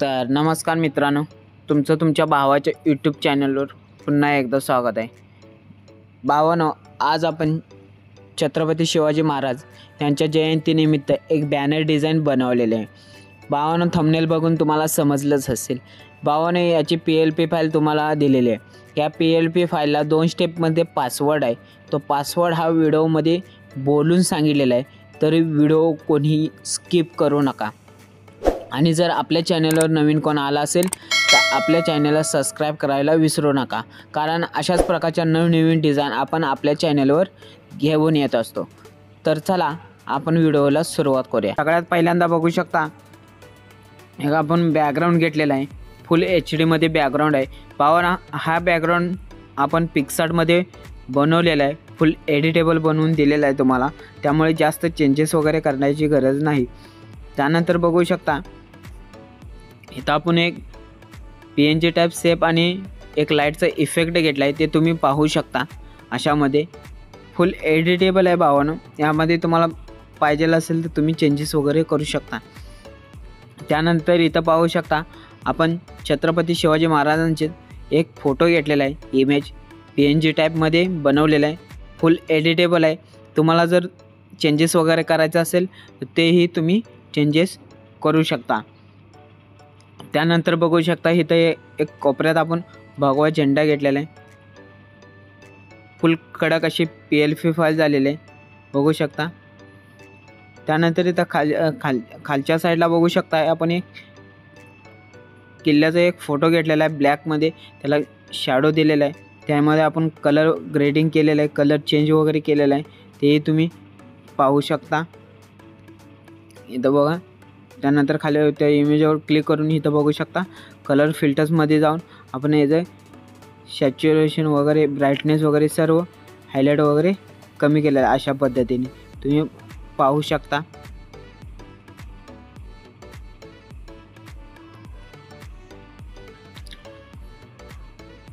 तर नमस्कार मित्रांनो, तुमचं तुमच्या भावाच्या यूट्यूब चॅनलवर पुन्हा एकदा स्वागत आहे. भावांनो, आज आपण छत्रपती शिवाजी महाराज यांच्या जयंतीनिमित्त एक बॅनर डिझाईन बनवलेले आहे. भावांनो, थंबनेल बघून तुम्हाला समजलंच असेल. भावांनो, याची PLP फाईल तुम्हाला दिलेली आहे. या PLP फाईलला 2 स्टेपमध्ये पासवर्ड आहे. तो पासवर्ड हा व्हिडिओमध्ये बोलून सांगितलेला आहे, तरी व्हिडिओ कोणीही स्किप करू नका. आणि जर आपल्या चॅनलवर नवीन कोण आला असेल तर आपल्या चॅनलला सबस्क्राईब करायला विसरू नका, कारण अशाच प्रकारच्या नवनवीन डिझाईन आपण आपल्या चॅनलवर घेऊन येत असतो. तर चला आपण व्हिडिओला सुरुवात करूया. सगळ्यात पहिल्यांदा बघू शकता, एक आपण बॅकग्राऊंड घेतलेला आहे. फुल HD मध्ये बॅकग्राऊंड आहे. पाहा, हा बॅकग्राऊंड आपण पिक्सार्टमध्ये बनवलेला आहे. फुल एडिटेबल बनवून दिलेला आहे तुम्हाला, त्यामुळे जास्त चेंजेस वगैरे करण्याची गरज नाही. त्यानंतर बघू शकता, इथं आपण एक PNG टाईप शेप आणि एक लाईटचा इफेक्ट घेतला आहे, ते तुम्ही पाहू शकता. अशामध्ये फुल एडिटेबल आहे भावानं. यामध्ये तुम्हाला पाहिजे असेल तर तुम्ही चेंजेस वगैरे करू शकता. त्यानंतर इथं पाहू शकता, आपण छत्रपती शिवाजी महाराजांचे एक फोटो घेतलेला आहे. इमेज PNG टाईपमध्ये बनवलेला आहे. फुल एडिटेबल आहे. तुम्हाला जर चेंजेस वगैरे करायचं असेल तर तेही तुम्ही चेंजेस करू शकता. त्यानंतर बघू शकता, इथं एक कोपऱ्यात आपण भगवा झेंडा घेतलेला आहे. फुल कडक अशी PLP फाईल झालेली आहे, बघू शकता. त्यानंतर इथं खालच्या साईडला बघू शकता, आपण एक किल्ल्याचा एक फोटो घेतलेला आहे ब्लॅकमध्ये. त्याला शॅडो दिलेला आहे. त्यामध्ये आपण कलर ग्रेडिंग केलेलं आहे, कलर चेंज वगैरे केलेला आहे, तेही तुम्ही पाहू शकता. इथं बघा. त्यानंतर खाली त्या इमेजवर क्लिक करून इथं बघू शकता, कलर फिल्टर्समध्ये जाऊन आपण याचं सॅच्युरेशन वगैरे, ब्राईटनेस वगैरे सर्व हायलाईट वगैरे कमी केलं आहे. अशा पद्धतीने तुम्ही पाहू शकता.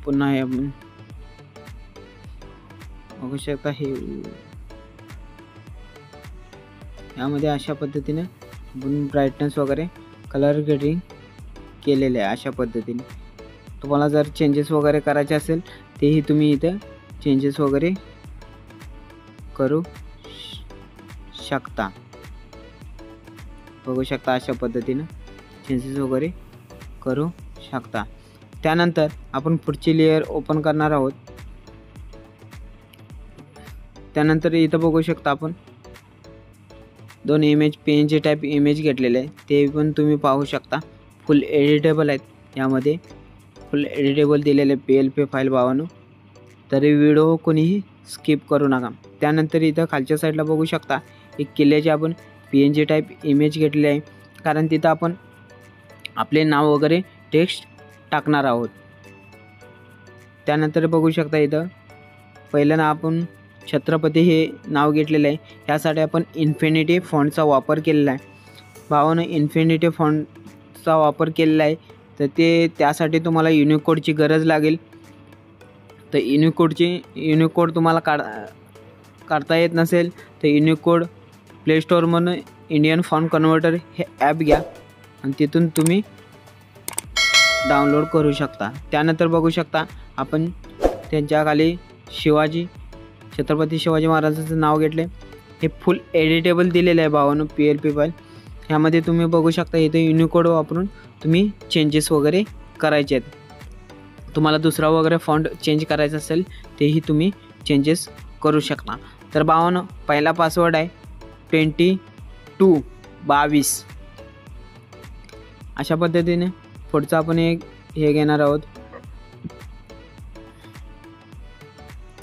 पुन्हा हे बघू शकता, हे यामध्ये अशा पद्धतीने ब्राईटनेस वगैरे कलर ग्रेडिंग केलेले आहे. अशा पद्धतीने तुम्हाला जर चेंजेस वगैरे करायचे असेल तेही तुम्ही इथं चेंजेस वगैरे करू शकता. बघू शकता, अशा पद्धतीने चेंजेस वगैरे करू शकता. त्यानंतर आपण पुढची लेयर ओपन करणार आहोत. त्यानंतर इथं बघू शकता, आपण 2 इमेज PNG टाईप इमेज घेतलेले आहे, ते पण तुम्ही पाहू शकता. फुल एडिटेबल आहेत. यामध्ये फुल एडिटेबल दिलेले PLP फाईल भावानो, तरी व्हिडिओ कोणीही स्किप करू नका. त्यानंतर इथं खालच्या साईडला बघू शकता, एक किल्ल्याची आपण PNG टाईप इमेज घेतलेली आहे, कारण तिथं आपण आपले नाव वगैरे टेक्स्ट टाकणार आहोत. त्यानंतर बघू शकता, इथं पहिल्यांदा आपण छत्रपती हे नाव घेतलेलं आहे. यासाठी आपण इन्फिनिटी फॉन्टचा वापर केलेला आहे. भावानं, इन्फिनिटी फॉन्टचा वापर केलेला आहे, तर त्यासाठी तुम्हाला युनिकोडची गरज लागेल. तर युनिकोड तुम्हाला काढता येत नसेल तर युनिकोड प्ले स्टोअरमधून इंडियन फॉन्ट कन्व्हर्टर हे ॲप घ्या आणि तिथून तुम्ही डाउनलोड करू शकता. त्यानंतर बघू शकता, आपण त्यांच्या खाली छत्रपती शिवाजी महाराजांचं नाव घेतले. हे फुल एडिटेबल दिलेलं आहे भावानं PLP फाईल. ह्यामध्ये तुम्ही बघू शकता, इथे युनिकोड वापरून तुम्ही चेंजेस वगैरे करायचे आहेत. तुम्हाला दुसरा वगैरे फॉन्ट चेंज करायचा असेल तेही तुम्ही चेंजेस करू शकता. तर भावानं, पहिला पासवर्ड आहे 2222. अशा पद्धतीने पुढचं आपण हे घेणार आहोत.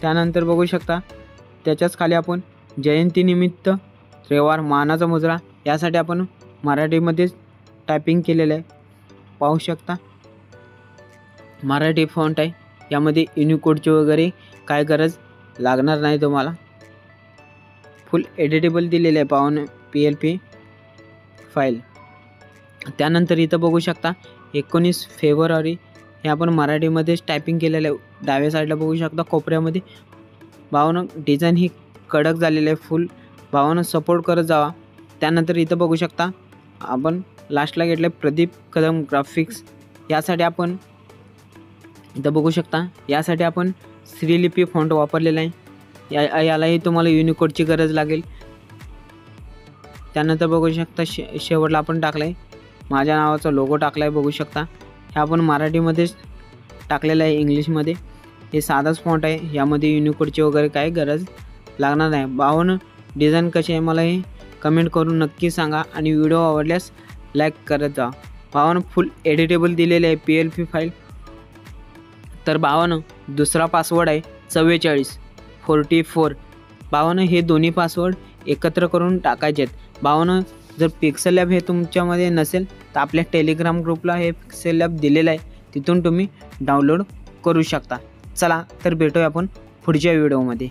त्यानंतर बघू शकता, त्याच्याच खाली आपण जयंतीनिमित्त त्रिवार मानाचा मुजरा, यासाठी आपण मराठीमध्येच टायपिंग केलेलं आहे, पाहू शकता. मराठी फॉन्ट आहे. यामध्ये युनिकोडची वगैरे काय गरज लागणार नाही तुम्हाला. फुल एडिटेबल दिलेलं आहे पाहून PLP फाईल. त्यानंतर इथं बघू शकता, 19 फेब्रुवारी हे आपण मराठीमध्येच टायपिंग केलेलं आहे. डाव्या साईडला बघू शकता कोपऱ्यामध्ये. भावानं, डिझाईन ही कडक झालेली आहे. फुल भावानं सपोर्ट करत जावा. त्यानंतर इथं बघू शकता, आपण लास्टला घेतलं आहे प्रदीप कदम ग्राफिक्स. यासाठी आपण इथं बघू शकता, यासाठी आपण श्रीलिपी फॉन्ट वापरलेला आहे. यालाही तुम्हाला युनिकोडची गरज लागेल. त्यानंतर बघू शकता शेवटला आपण टाकलं आहे माझ्या नावाचा लोगो टाकला आहे. बघू शकता हे आपण मराठीमध्येच टाकलेलं आहे, इंग्लिशमध्ये. हे साधाच फॉन्ट आहे, यामध्ये युनिकोडची वगैरे काही गरज लागणार नाही. भावानं डिझाईन कशी आहे मला हे कमेंट करून नक्की सांगा आणि व्हिडिओ आवडल्यास लाईक करत जा. भावानं फुल एडिटेबल दिलेले आहे PLP फाईल. तर भावानं दुसरा पासवर्ड आहे 4444. भावानं हे दोन्ही पासवर्ड एकत्र करून टाकायचे आहेत. भावानं जर पिक्सेल लॅब हे तुमच्यामध्ये नसेल तर आपल्या टेलिग्राम ग्रुपला हे पिक्सेल लॅब दिलेलं आहे, तिथून तुम्ही डाउनलोड करू शकता. चला तर भेटूया आपण पुढच्या व्हिडिओमध्ये.